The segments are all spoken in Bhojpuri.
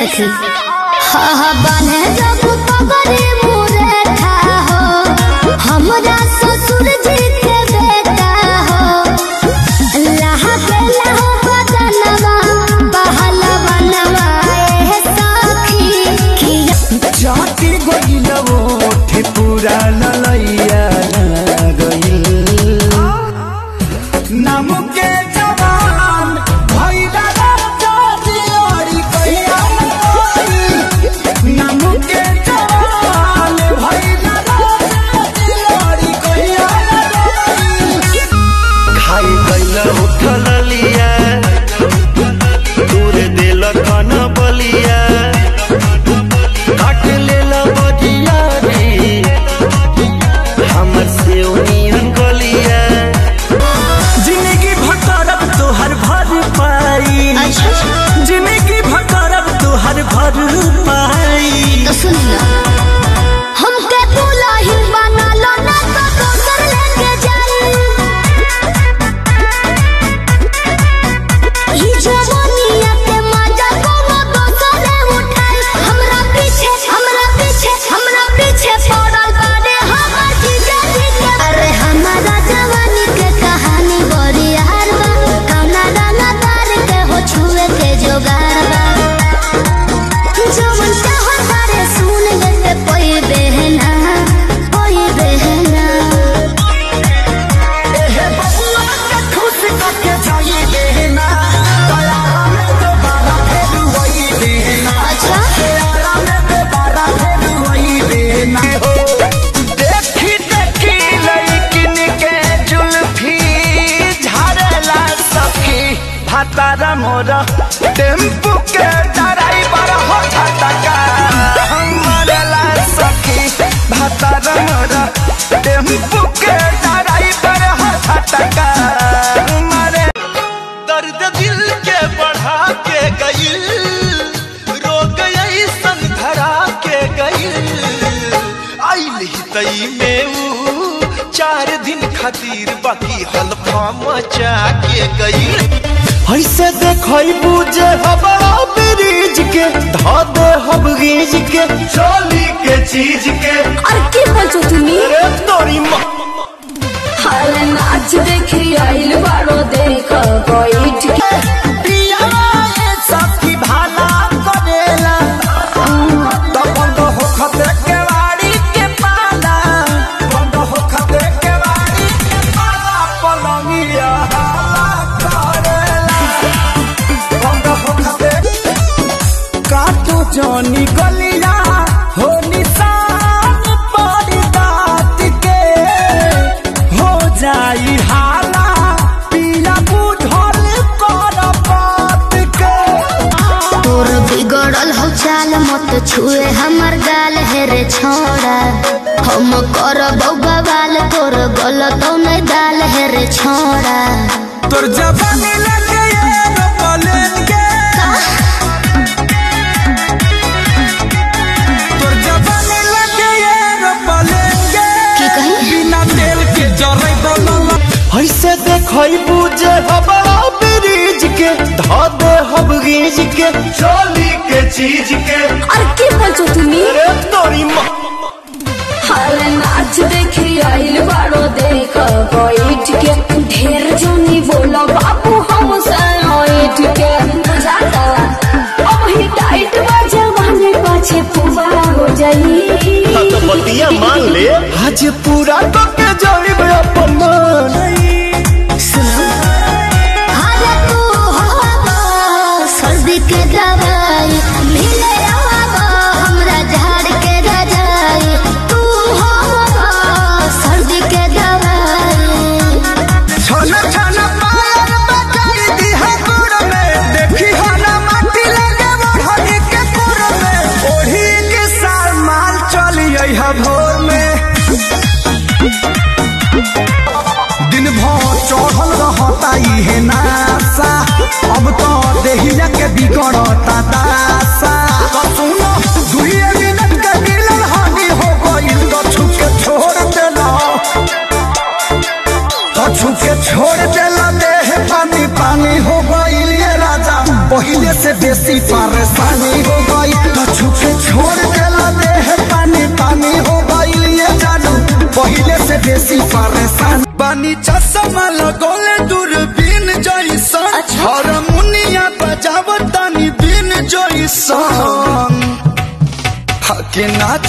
सखी हाँ बने जब पगड़ी मुरे था हो हमरा ससुर जी के बेटा हो लहा के लहा बदनवा बहलवा नवाए सखी जाति गइलवो ठेपुरा ललैया गइल नाम के जवान भइला जातियोरी कहिया नाम के जवान भइला जातियोरी कहिया खाई गइल उठल लिया दूर देल कन बलिया काट लेल बजिया रे हमर से ओनियन गलिया जिंदगी भटरब तोहर भर पाई जिंदगी भटरब तोहर भर पाई तो सुन हमके दुल्हन बना लो ना तो दोसर लेके जाई ई जवानिया के मजा कोनो दोसर उठाई हमरा पीछे पड़ल बाड़े हमर जीजा जी के अरे हमारा जवानी के कहानी बड़ी यार बा कौना दानादार के हो छुए के जोगार बा जवन चाहत बारे सुन लेते कोई बहना एहे बबुआ के खुश करके जाई देना दयारा में दोबारा फेर वही देना अच्छा दयारा में दोबारा फेर वही देना देखी देखी लइकिन के जुल्फी झाड़ला सखी भातारा मोरा टेम्पू के ड्राइवर हो झटका मरला सखी भातारा मोरा टेम्पू के ड्राइवर हो झटका मरे दर्द दिल के बढ़ा के गइल रोग ऐसन धरा के गइल आइल तई में ऊ 4 दिन खातिर बाकी हल्फा मचा के गइल ऐसे देखइबू जे हबड़ा ब्रिज के धा दे हम गीज के चोली के चीज के और के बचो तुम्ही रे तोरी माँ हाल नाच देखी आइल बारो देख बैठ के पिया ये सबकी भाला करेला तो बंद हो खते के वाड़ी के पाला बंद हो खते के वाड़ी के पाला पलंगिया हाला करेला बंद हो खते काटो जॉनी गलिया हो निशान पड़ी दाँत के हो जाई हाला पिया बुझल कर बात के तोर बिगड़ल हो चाल मत छुए हमर गाल है रे छोड़ा हम करबौ बवाल तोर गलत नहीं दाल है रे छोड़ा तोर जवानी लगे यार बोलेंगे तोर जवानी लगे यार बोलेंगे की कही बिना तेल के जरई बोलला ऐसे देखइबू जे हबड़ा ब्रिज के धा दे हम गीज के चोली के चीज के और के बचो तुम्ही रे तोरी माँ हाल नाच देखी आइल बारो देख बैठ के ढेर जोनी बोला बाबू हम बैठ के बुझाता अब ही टाइट बाजा बने पाछे पुआ हो जाई तो बतिया मान ले आज पूरा तो के जाइब अपन मन अरे तू हो सर्दी के दवाई मिले आवा हमरा झाड़ के रजाई तू हो सर्दी के दवाई छन छन पायर बजाई दी है गुड़ में देखी हो ना माटी लगे बढ़नी के गुड़ में ओढ़ी के साल माल चली आई है भोर में दिन भर चढ़ल रहता इहे नासा अब तो देहिया के बिगड़ता दासा तो सुनो 2 मिनट के मिलन हानि हो गइल तो छुके छोड़ देला तो छुके छोड़ देला देह पानी पानी हो गइल ये राजा पहिले से बेसी परेशानी हो गइल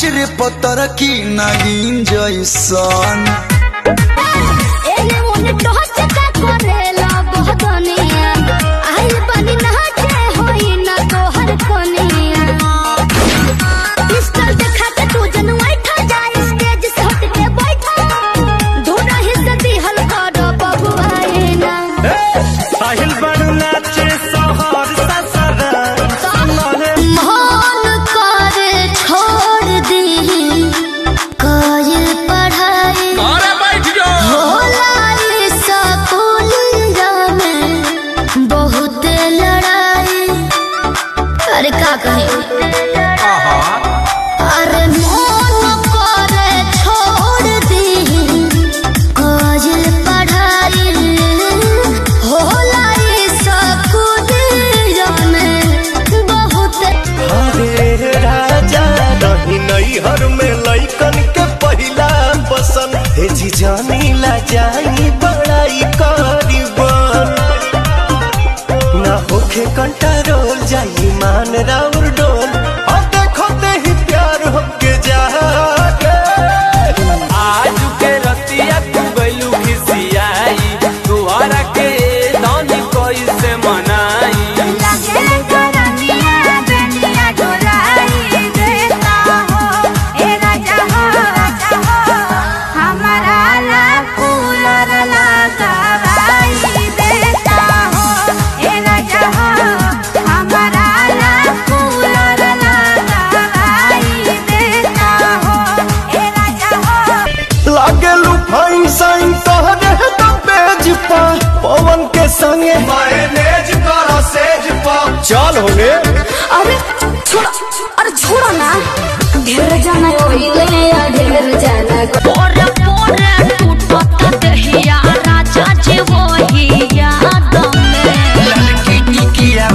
रे पतर की नागिन जैसन एने ओने टहच का करेला बहदनिया आइल बनी नाचे होई ना तोहर कोनिया पिस्टल देखा के तू जनवाई ठा जाए स्टेज से हट के बैठा दूर ही से दिहल कर बबुआ ना साहिल बड़ नाचे सोहर ससरा मन करे छोड़ दी कायल पढ़ाई अरे बैठ जाओ होलाई स्कूलिया में बहुत लड़ाई अरे का कहे अरे मन करे छोड़ दी कायल पढ़ाई होलाई स्कूलिया में बहुत हरे राजा रही नैहर में लइकन के पहिला बसन हे जी जानी ला जाई बड़ाई करीबन ना होखे कंट्रोल जाई मान राउर डोल और देखो ते ही प्यार होके जागे आज के रतिया तू गइलू खिसियाई तुहरा के दानी कैसे मनाई लगे करनिया बेनिया डोलाई देता हो ए राजा हो हमारा ला कूलर लगाई देता हो ए राजा हो हमारा ला कूलर लगाई देता हो ए राजा हो लागे लू फाइन साइन तोहरे तो पेज पा पवन के संगे मैनेज करो सेज पा चल होगे अरे छोड़ा ना ढेर जाना ओइले या ढेर जाना पोरे पोरे टूटता देहिया राजा जी वही याद में लड़की टिकिया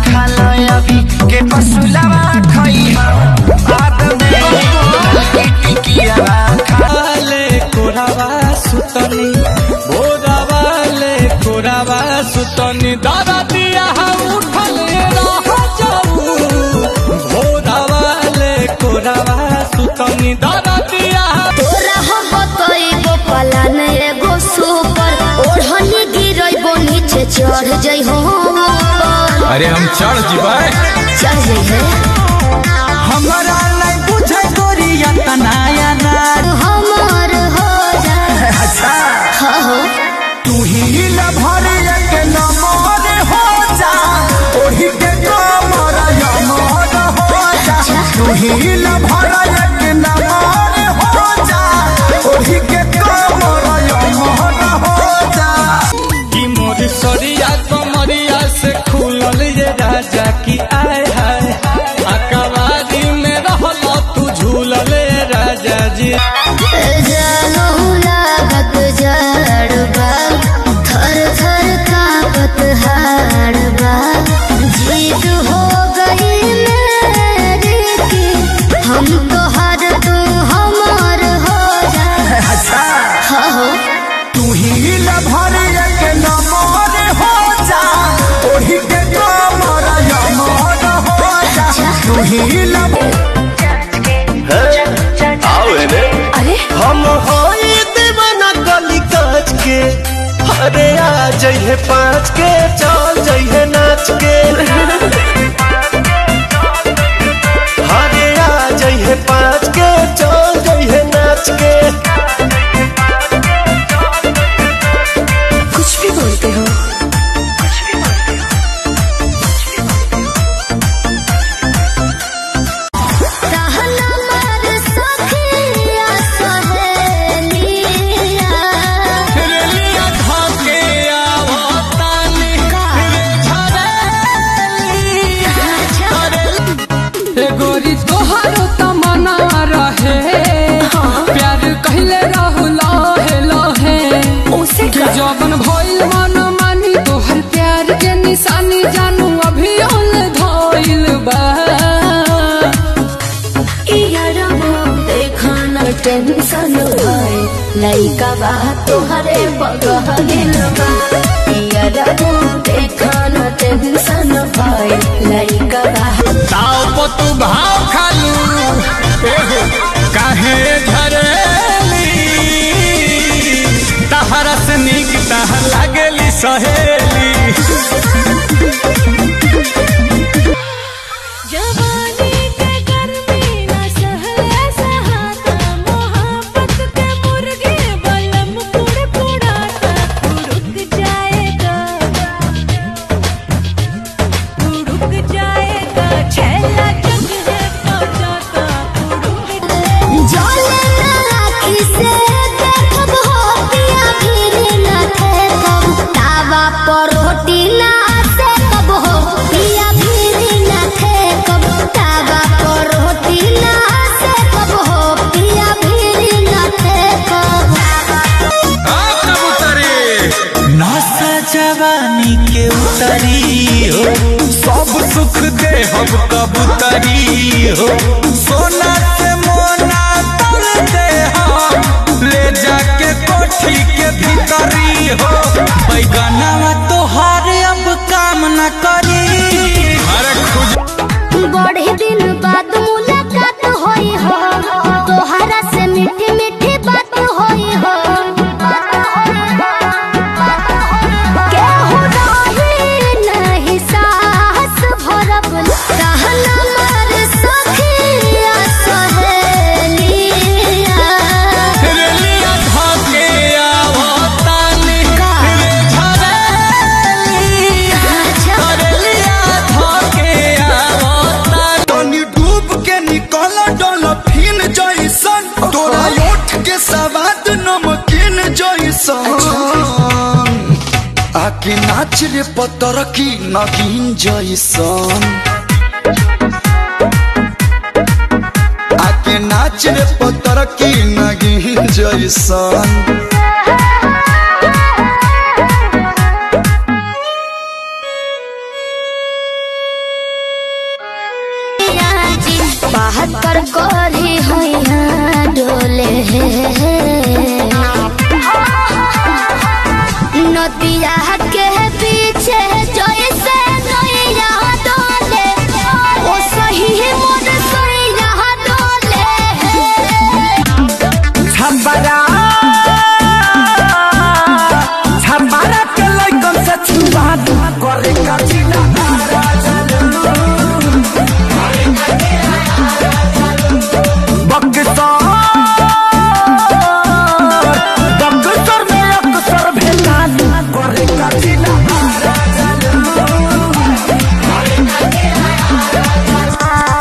खाला अभी के पसुलावा खइहा बाद में लड़की टिकिया ले कोरावा सुतनी भोरावा ले कोरावा सुतनी दादा दिया उठल रह जाऊ भोरावा ले कोरावा सुतनी दादा दिया तोरा हम बतइबो पलान एगो सुपर ओढ़नी गिरइबो नीचे चढ़ जइ हो अरे हम चढ़ जीवाए चढ़ जइ है हमरा नहीं बुझे गोरिया तनाया ना हमार हो जा अच्छा हो तू ही न भरे के नमर हो जा ओही के कमर यमर हो जा तू ही न भरे के नमर हो जा ओही के कमर यमर हो जा कि मोर सरिया कमरिया से खुलल ये राजा की आय हाय अकवारी में रहल तू झूलल ये राजा जी जानो लागत जड़बा थर थर कांपत हाड़बा जीत हो गई मेरी की हम तो हर तू हमार हो जा अच्छा हो तू ही न भरे के नमर हो जा ओही के कमर यमर हो जा तू ही न अरे हम होई दीवाना गली काच के अरे आ जइहे पाँच के चल जइहे नाच के अरे आ जइहे पाँच के चल जइहे नाच के कुछ भी बोलते हो कहना मार सखिया सहेलिया रेलिया धाके आवतानी झरेलिया गोरी तोहरो तमन्ना रहे प्यार कहले रहू लहे लहे उसे कि जबन भइल मन मानी तोहर प्यार के निशानी जानू अभी ओल धइल बा देखना टेंशन भइल लइका बा तोहरे बगल बा यारा देखना टेंशन भइल लइका बा ताव पतु भाव खालू सहेली। जवानी के गर्मी न सहले सहाता, मोहब्बत के मुर्गे बलम कुड़कुड़ाता। तू रुक जाएगा छैला जग है जाता। जले ना आँखी से देखब हो पिया फिर न ठेकब, तावा पर रोटी ना सेकब हो पिया फिर न ठेकब, तावा पर रोटी ना सेकब हो पिया फिर न ठेकब। नशा जवानी के उतरी हो, सब सुख दे हम कबूतरी हो। सोना से मोना तल दे हम, ले जाके कोठी के भीतरी हो। बैगनवा तोहार अब काम न करी। अरे खुद बड़े दिन बाद मुलाकात होई हो, तोहरा से मीठी मीठी बात होई हो। केहू रही नहीं साहस भरब, कहना मर सखिया सहेलिया। रेलिया धके आवतानी रे झरेलिया। रेलिया धके आवतानी। तनी डूब के निकल डॉल्फिन जैसन, तोरा ओठ के सवाद नमकीन जैसन। आके नाच रे पतर की नगीन जैसन, आके नाच रे पतर की नगीन जैसन। बाहर पर गोरी हुई डोले नदिया के पीछे जैसे नैया डोले, ओ सही मोर सैया डोले। छबरा छबरा के लइकन से छुआ दू करे काचिना। बक्सर में अक्सर भेटा दू करे काचिना।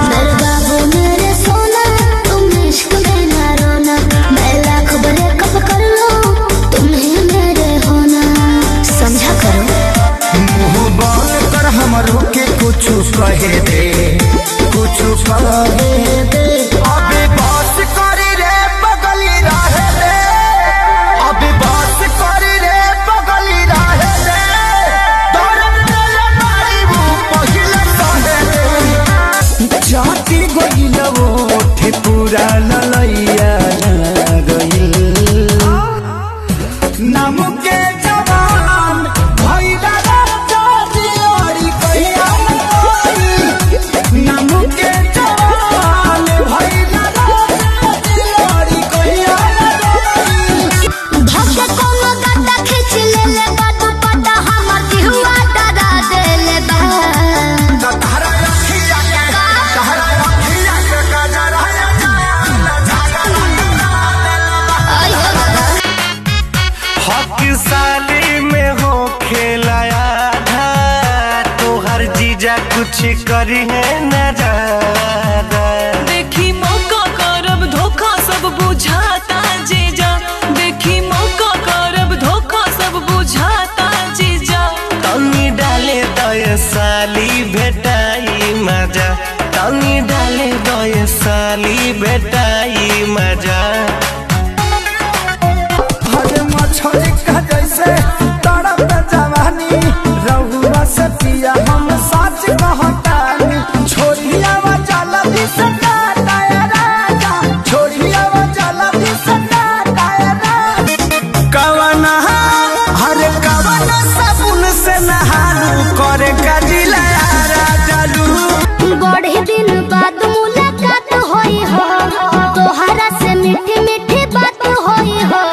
मेरे बाबू मेरे सोना, तुम इश्क में ना रोना, मैं लाख ब्रेकअप कर लूं, तुम ही मेरे होना। समझा करो मुँह बंद कर हमरो के कुछ कहे दे, कुछ कहे दे। अभी बस करी रे बगली रहे दे, अभी बस करी रे बगली रहे दे। दर्द मेरे मारी वो पहिले कहे दे। जाती गइल ओठे पूरा ललैया गइल, नाम के जवान भइला राजा दियोरी कहिया मोरी। नाम के जवान भइला राजा दियोरी कहिया मोरी। धक्के कोनो गाता खींच ले बात पता हमर दिहुआ डरा देले बा। तहरा रखिया के गजरा आई हो हक साली में हो खेलाया था, तोहर जीजा कुछ करी है न ज्यादा। देखी मौका करब धोखा सब बुझाता जीजा, देखी मौका करब धोखा सब बुझाता जीजा। तनी डाले दय साली भेटाई मजा, तनी डाले दय साली भेटाई मजा। हरे मछली का जैसे तड़प जवानी, रहुआ से पिया हम सच कहतानी। छोड़िया वा जाला भी सदा दायरा, छोड़िया वा जाला भी सदा दायरा। कवना हरे कवना साबुन से नहालू करे कजिला राजालू। बड़े दिन बाद मुलाकात होई हो, तोहरा से मीठी मीठी बात होई हो।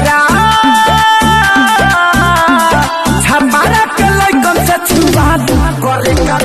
छपारा छपारा के लइकन से छुआ करे का